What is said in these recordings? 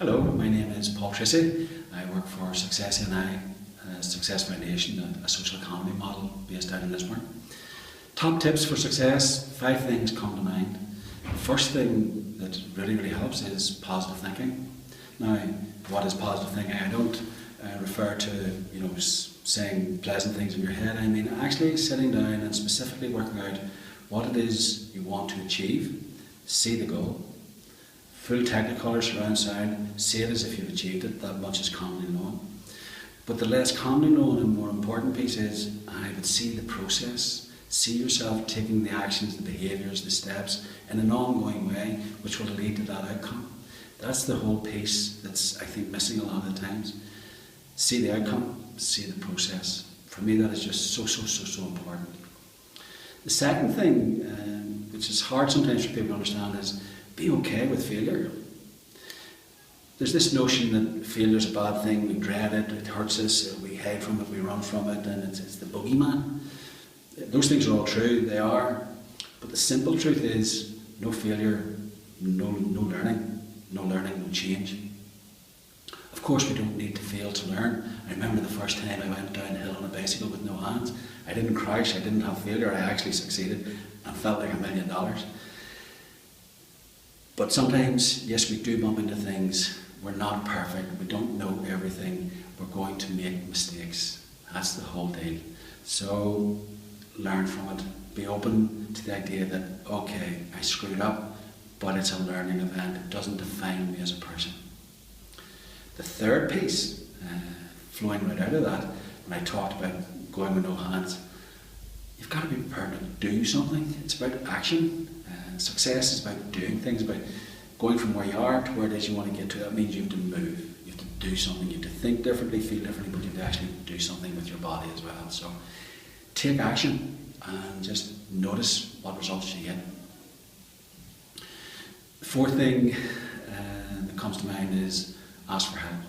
Hello, my name is Paul Tracy. I work for Success NI, Success Foundation, a social economy model based out in Lisburn. Top tips for success, 5 things come to mind. The first thing that really helps is positive thinking. Now, what is positive thinking? I don't refer to saying pleasant things in your head. I mean actually sitting down and specifically working out what it is you want to achieve, see the goal. Full technicolor surround sound, see it as if you've achieved it, that much is commonly known. But the less commonly known and more important piece is, I would see the process, see yourself taking the actions, the behaviours, the steps in an ongoing way which will lead to that outcome. That's the whole piece that's, I think, missing a lot of the times. See the outcome, see the process. For me that is just so important. The second thing, which is hard sometimes for people to understand, is be okay with failure. There's this notion that failure is a bad thing, we dread it, it hurts us, we hide from it, we run from it, and it's the boogeyman. Those things are all true, they are, but the simple truth is no failure, no learning, no change. Of course we don't need to fail to learn. I remember the first time I went downhill on a bicycle with no hands. I didn't crash, I didn't have failure, I actually succeeded and felt like $1 million. But sometimes, yes, we do bump into things. We're not perfect. We don't know everything. We're going to make mistakes. That's the whole deal. So learn from it. Be open to the idea that, okay, I screwed up, but it's a learning event. It doesn't define me as a person. The third piece, flowing right out of that, when I talked about going with no hands, you've got to be prepared to do something. It's about action. Success is about doing things, about going from where you are to where it is you want to get to. That means you have to move, you have to do something, you have to think differently, feel differently, but you have to actually do something with your body as well. So take action and just notice what results you get. The fourth thing that comes to mind is ask for help.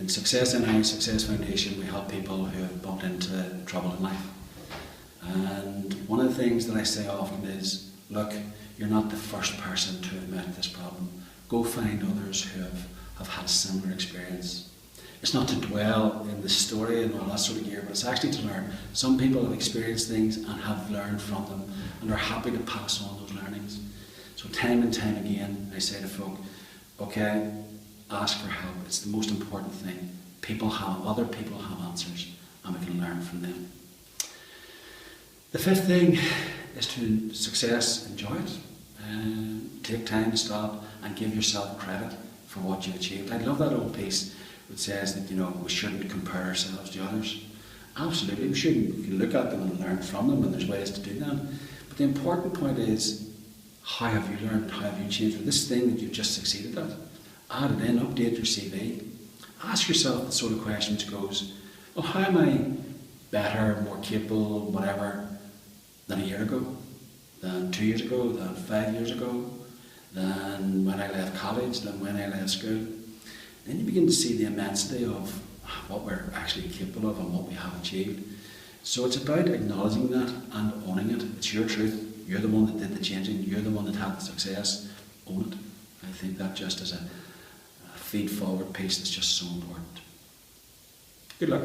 In Success NI, Success Foundation, we help people who have bumped into trouble in life. And one of the things that I say often is, look, you're not the first person to admit this problem. Go find others who have had a similar experience. It's not to dwell in the story and all that sort of gear, but it's actually to learn. Some people have experienced things and have learned from them and are happy to pass on those learnings. So time and time again, I say to folk, okay, ask for help. It's the most important thing. Other people have answers and we can learn from them. The fifth thing is to success, enjoy it. Take time to stop and give yourself credit for what you've achieved. I love that old piece which says that we shouldn't compare ourselves to others. Absolutely, we shouldn't. We can look at them and learn from them, and there's ways to do that. But the important point is, how have you learned? How have you changed? For this thing that you've just succeeded at, add it in, update your CV. Ask yourself the sort of question which goes, well, how am I better, more capable, whatever, than a year ago, than 2 years ago, than 5 years ago, than when I left college, than when I left school. Then you begin to see the immensity of what we're actually capable of and what we have achieved. So it's about acknowledging that and owning it. It's your truth. You're the one that did the changing. You're the one that had the success. Own it. I think that just is a feed forward piece that's just so important. Good luck.